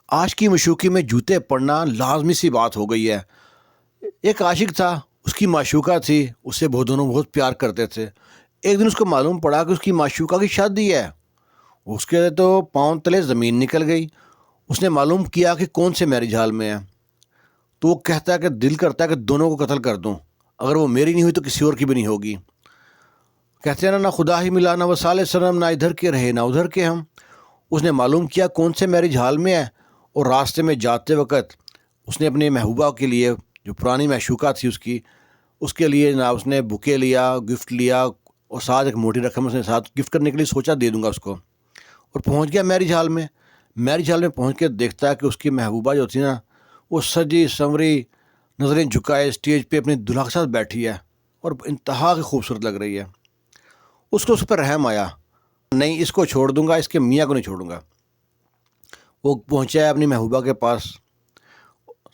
آج کی مشوقی میں جوتے پڑھنا لازمی سی بات ہو گئی ہے۔ ایک عاشق تھا، اس کی معشوقہ تھی، اسے وہ دونوں بہت پیار کرتے تھے۔ ایک دن اس کو معلوم پڑا کہ اس کی معشوقہ کی شادی ہے۔ اس کے تو پاؤں تلے زمین نکل گئی۔ اس نے معلوم کیا کہ کون سے میرج ہال میں ہے، تو وہ کہتا ہے کہ دل کرتا ہے کہ دونوں کو قتل کر دوں، اگر وہ میری نہیں ہوئی تو کسی اور کی بھی نہیں ہوگی۔ کہتے ہیں نا، نہ خدا ہی ملا نہ وصال سنم، نہ ادھر کے رہے نہ ادھر کے ہم۔ اس نے معلوم کیا کون سے میرج ہال میں ہے، اور راستے میں جاتے وقت اس نے اپنی محبوبہ کے لیے، جو پرانی معشوقہ تھی اس کے لیے نا، اس نے بکے لیا، گفٹ لیا، اور ساتھ ایک موٹی رقم اس نے ساتھ گفٹ کرنے کے لیے سوچا دے دوں گا اس کو، اور پہنچ گیا میرج ہال میں۔ میرج ہال میں پہنچ کے دیکھتا ہے کہ اس کی محبوبہ جو تھی نا، وہ سجی سنوری، نظریں جھکائے اسٹیج پہ اپنی دلہا کے ساتھ بیٹھی ہے، اور انتہا کی خوبصورت لگ رہی ہے۔ اس کو اس پر رحم آیا، نہیں اس کو چھوڑ دوں گا، اس کے میاں کو نہیں چھوڑوں گا۔ وہ پہنچا ہے اپنی محبوبہ کے پاس،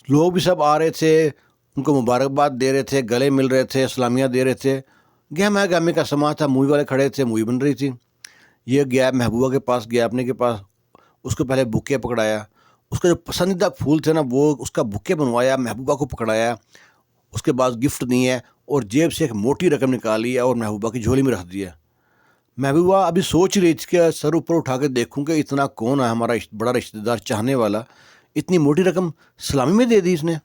لوگ بھی سب آ رہے تھے، ان کو مبارکباد دے رہے تھے، گلے مل رہے تھے، سلامیاں دے رہے تھے۔ گہما گہمی کا سما تھا، مووی والے کھڑے تھے، مووی بن رہی تھی۔ یہ گیا محبوبہ کے پاس، گیا اپنے کے پاس، اس کو پہلے بکے پکڑایا، اس کا جو پسندیدہ پھول تھے نا، وہ اس کا بکے بنوایا، محبوبہ کو پکڑایا، اس کے بعد گفٹ دی ہے، اور جیب سے ایک موٹی رقم نکالی ہے اور محبوبہ کی جھولی میں رکھ دی ہے۔ محبوبہ ابھی سوچ رہی تھی کہ سر اوپر اٹھا کے دیکھوں کہ اتنا کون ہے ہمارا بڑا رشتہ دار چاہنے والا، اتنی موٹی رقم سلامی میں دے دی اس نے۔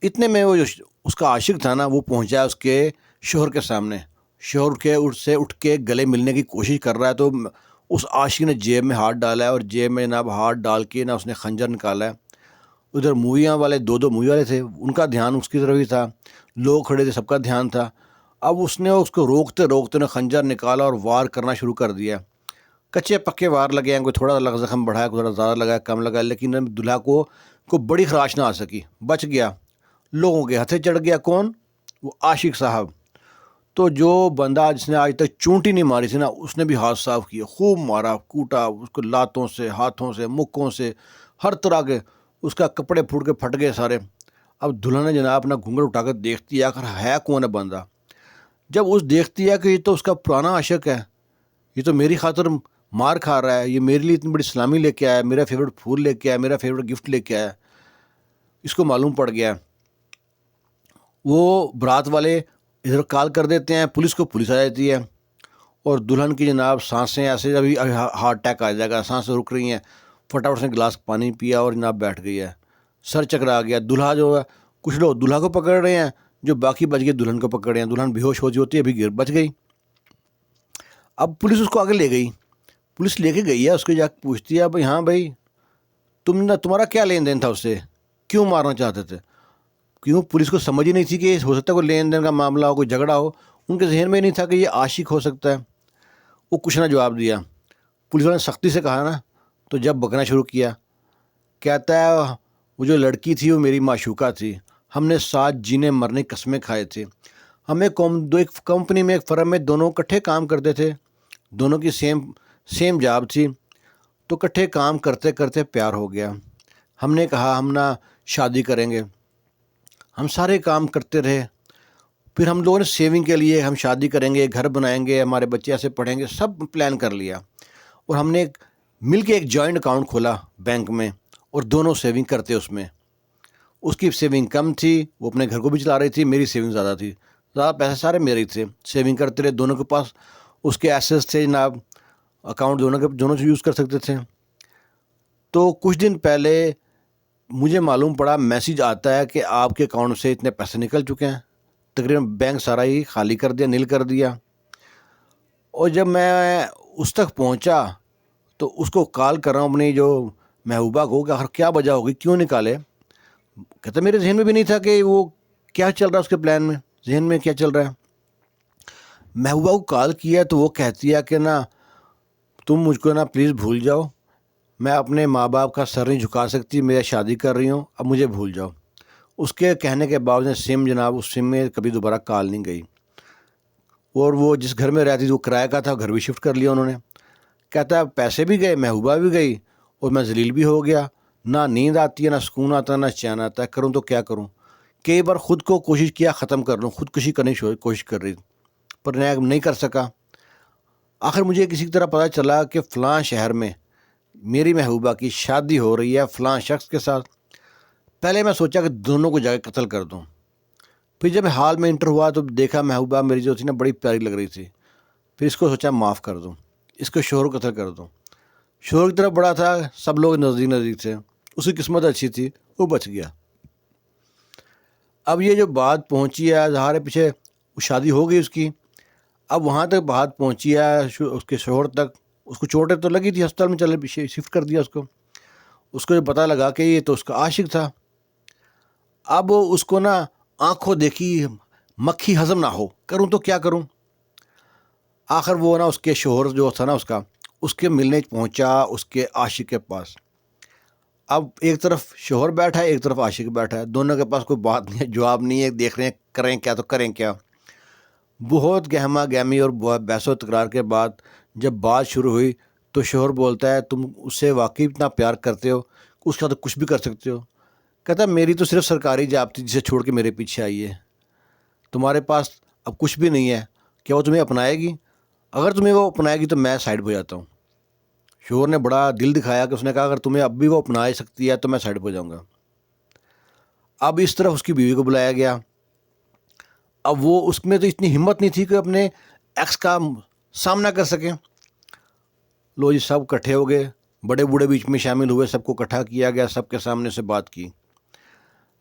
اتنے میں وہ جو اس کا عاشق تھا نا، وہ پہنچا اس کے شوہر کے سامنے، شوہر کے اٹھ کے گلے ملنے کی کوشش کر رہا ہے، تو اس عاشق نے جیب میں ہاتھ ڈالا ہے، اور جیب میں جناب ہاتھ ڈال کے نا اس نے خنجر نکالا ہے۔ ادھر موویاں والے دو مووی والے تھے، ان کا دھیان اس کی طرف ہی تھا، لوگ کھڑے تھے، سب کا دھیان تھا۔ اب اس نے اس کو روکتے روکتے نے خنجر نکالا اور وار کرنا شروع کر دیا۔ کچے پکے وار لگے ہیں، کوئی تھوڑا لگ زخم بڑھایا، کوئی تھوڑا زیادہ لگایا، کم لگایا، لیکن دلہا کو بڑی خراش نہ آ سکی، بچ گیا۔ لوگوں کے ہتھے چڑھ گیا، کون؟ وہ عاشق صاحب۔ تو جو بندہ جس نے آج تک چونٹی نہیں ماری تھی نا، اس نے بھی ہاتھ صاف کیا، خوب مارا کوٹا اس کو، لاتوں سے، ہاتھوں سے، مکوں سے، ہر طرح کے، اس کا کپڑے پھوٹ کے پھٹ گئے سارے۔ اب دلہن نے جناب اپنا گھونگھٹ اٹھا کر دیکھتی ہے، آخر ہے کون ہے بندہ؟ جب اس دیکھتی ہے کہ یہ تو اس کا پرانا عاشق ہے، یہ تو میری خاطر مار کھا رہا ہے، یہ میرے لیے اتنی بڑی سلامی لے کے آیا، میرا فیوریٹ پھول لے کے آیا، میرا فیوریٹ گفٹ لے کے آیا، اس کو معلوم پڑ گیا۔ وہ برات والے ادھر کال کر دیتے ہیں پولیس کو، پولیس آ جاتی ہے، اور دلہن کی جناب سانسیں ایسے، ابھی ہارٹ اٹیک آ جائے گا، سانسیں رک رہی ہیں، فٹافٹ سے گلاس پانی پیا اور جناب بیٹھ گئی ہے، سر چکرا گیا۔ دلہا جو ہے، کچھ لوگ دلہا کو پکڑ رہے ہیں، جو باقی بچ گئے دلہن کو پکڑ رہے ہیں، دلہن بے ہوش ہوتی ہے، ابھی بچ گئی۔ اب پولیس اس کو آگے لے گئی، پولیس لے کے گئی ہے، اس کو جا کے پوچھتی ہے، بھائی ہاں بھائی تمہارا کیا لین دین تھا اس سے، کیوں مارنا چاہتے تھے؟ کیوں پولیس کو سمجھ ہی نہیں تھی کہ ہو سکتا ہے کوئی لین دین کا معاملہ ہو، کوئی جھگڑا ہو، ان کے ذہن میں ہی نہیں تھا کہ یہ عاشق ہو سکتا ہے۔ وہ کچھ نہ جواب دیا۔ پولیس والوں نے سختی سے کہا نا، تو جب بکنا شروع کیا، کہتا ہے وہ جو لڑکی تھی وہ میری معشوقہ تھی، ہم نے ساتھ جینے مرنے قسمیں کھائے تھے، ہمیں ایک کمپنی میں، ایک فرم میں دونوں اکٹھے کام کرتے تھے، دونوں کی سیم جاب تھی، تو اکٹھے کام کرتے کرتے پیار ہو گیا۔ ہم نے کہا ہم نہ شادی کریں گے، ہم سارے کام کرتے رہے، پھر ہم لوگوں نے سیونگ کے لیے ہم شادی کریں گے، گھر بنائیں گے، ہمارے بچے ایسے پڑھیں گے، سب پلان کر لیا، اور ہم نے مل کے ایک جوائنٹ اکاؤنٹ کھولا بینک میں، اور دونوں سیونگ کرتے اس میں۔ اس کی سیونگ کم تھی، وہ اپنے گھر کو بھی چلا رہی تھی، میری سیونگ زیادہ تھی، زیادہ پیسے سارے میرے ہی تھے، سیونگ کرتے رہے، دونوں کے پاس اس کے ایسیٹس تھے جناب، اکاؤنٹ دونوں سے یوز کر سکتے تھے۔ تو کچھ دن پہلے مجھے معلوم پڑا، میسیج آتا ہے کہ آپ کے اکاؤنٹ سے اتنے پیسے نکل چکے ہیں، تقریباً بینک سارا ہی خالی کر دیا، نیل کر دیا۔ اور جب میں اس تک پہنچا تو اس کو کال کر رہا ہوں اپنی جو محبوبہ کو، کہ آخر کیا وجہ ہوگی، کیوں نکالے؟ کہتا میرے ذہن میں بھی نہیں تھا کہ وہ کیا چل رہا ہے، اس کے پلان میں، ذہن میں کیا چل رہا ہے۔ محبوبہ کو کال کیا تو وہ کہتی ہے کہ نا تم مجھ کو نا پلیز بھول جاؤ، میں اپنے ماں باپ کا سر نہیں جھکا سکتی، میں شادی کر رہی ہوں، اب مجھے بھول جاؤ۔ اس کے کہنے کے باوجود سم جناب اس سم میں کبھی دوبارہ کال نہیں گئی، اور وہ جس گھر میں رہتی تھی وہ کرایہ کا تھا، گھر بھی شفٹ کر لیا انہوں نے۔ کہتا ہے پیسے بھی گئے، محبوبہ بھی گئی، اور میں ذلیل بھی ہو گیا، نہ نیند آتی ہے، نہ سکون آتا ہے، نہ چین آتا ہے، کروں تو کیا کروں؟ کئی بار خود کو کوشش کیا ختم کر لوں، خودکشی کرنے کی کوشش کر رہی، پر نہیں کر سکا۔ آخر مجھے کسی طرح پتہ چلا کہ فلاں شہر میں میری محبوبہ کی شادی ہو رہی ہے فلاں شخص کے ساتھ. پہلے میں سوچا کہ دونوں کو جا کے قتل کر دوں. پھر جب حال میں انٹر ہوا تو دیکھا محبوبہ میری جو تھی نا بڑی پیاری لگ رہی تھی. پھر اس کو سوچا معاف کر دوں, اس کو شوہر کو قتل کر دوں. شوہر کی طرف بڑا تھا, سب لوگ نزدیک تھے, اس کی قسمت اچھی تھی, وہ بچ گیا. اب یہ جو بات پہنچی ہے ظاہر ہے پیچھے وہ شادی ہو گئی اس کی, اب وہاں تک بات پہنچی ہے اس کے شوہر تک. اس کو چوٹیں تو لگی تھی, ہسپتال میں چلے شفٹ کر دیا اس کو. اس کو جو پتہ لگا کہ یہ تو اس کا عاشق تھا. اب اس کو نا آنکھوں دیکھی مکھی ہضم نہ ہو, کروں تو کیا کروں. آخر وہ نا اس کے شوہر جو تھا نا اس کے ملنے پہنچا اس کے عاشق کے پاس. اب ایک طرف شوہر بیٹھا ہے, ایک طرف عاشق بیٹھا ہے, دونوں کے پاس کوئی بات نہیں ہے, جواب نہیں ہے, دیکھ رہے ہیں کریں کیا تو کریں کیا. بہت گہما گہمی اور بحث و تکرار کے بعد جب بات شروع ہوئی تو شوہر بولتا ہے تم اس سے واقعی اتنا پیار کرتے ہو اس کا تو کچھ بھی کر سکتے ہو. کہتا میری تو صرف سرکاری جاب تھی جسے چھوڑ کے میرے پیچھے آئی ہے, تمہارے پاس اب کچھ بھی نہیں ہے, کیا وہ تمہیں اپنائے گی؟ اگر تمہیں وہ اپنائے گی تو میں سائڈ پہ ہو جاتا ہوں. شوہر نے بڑا دل دکھایا کہ اس نے کہا اگر تمہیں اب بھی وہ اپنا سکتی ہے تو میں سائڈ پہ جاؤں گا. اب اس طرف اس کی بیوی کو بلایا گیا. اب وہ اس میں تو اتنی ہمت نہیں تھی کہ اپنے ایکس کا سامنا کر سکیں. لو جی سب اکٹھے ہو گئے, بڑے بوڑھے بیچ میں شامل ہوئے, سب کو اکٹھا کیا گیا, سب کے سامنے سے بات کی.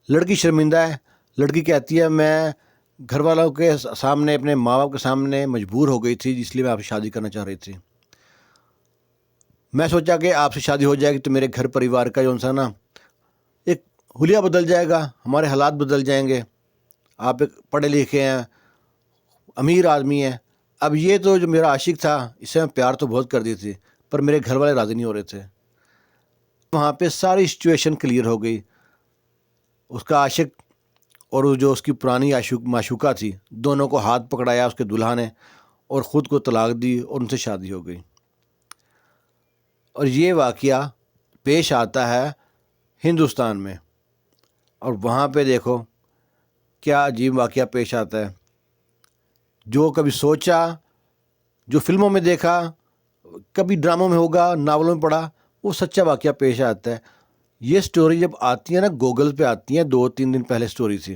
لڑکی شرمندہ ہے, لڑکی کہتی ہے میں گھر والوں کے سامنے اپنے ماں باپ کے سامنے مجبور ہو گئی تھی, اس لیے میں آپ سے شادی کرنا چاہ رہی تھی. میں سوچا کہ آپ سے شادی ہو جائے گی تو میرے گھر پریوار کا جو نا ایک حلیہ بدل جائے گا, ہمارے حالات بدل جائیں گے. آپ ایک پڑھے لکھے ہیں, امیر آدمی ہیں. اب یہ تو جو میرا عاشق تھا اس سے میں پیار تو بہت کر دی تھی, پر میرے گھر والے راضی نہیں ہو رہے تھے. وہاں پہ ساری سچویشن کلیئر ہو گئی. اس کا عاشق اور جو اس کی پرانی معشوقہ تھی, دونوں کو ہاتھ پکڑایا اس کے دلہا نے اور خود کو طلاق دی اور ان سے شادی ہو گئی. اور یہ واقعہ پیش آتا ہے ہندوستان میں, اور وہاں پہ دیکھو کیا عجیب واقعہ پیش آتا ہے. جو کبھی سوچا, جو فلموں میں دیکھا, کبھی ڈراموں میں ہوگا, ناولوں میں پڑھا, وہ سچا واقعہ پیش آتا ہے. یہ سٹوری جب آتی ہے نا گوگل پہ آتی ہیں, 2-3 دن پہلے سٹوری تھی,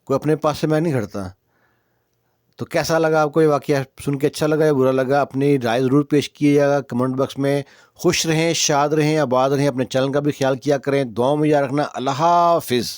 کوئی اپنے پاس سے میں نہیں گھڑتا. تو کیسا لگا آپ کو یہ واقعہ سن کے, اچھا لگا یا برا لگا؟ اپنی رائے ضرور پیش کیے گا کمنٹ باکس میں. خوش رہیں, شاد رہیں, آباد رہیں, اپنے چینل کا بھی خیال کیا کریں. دعاؤں میں یاد رکھنا. اللہ حافظ.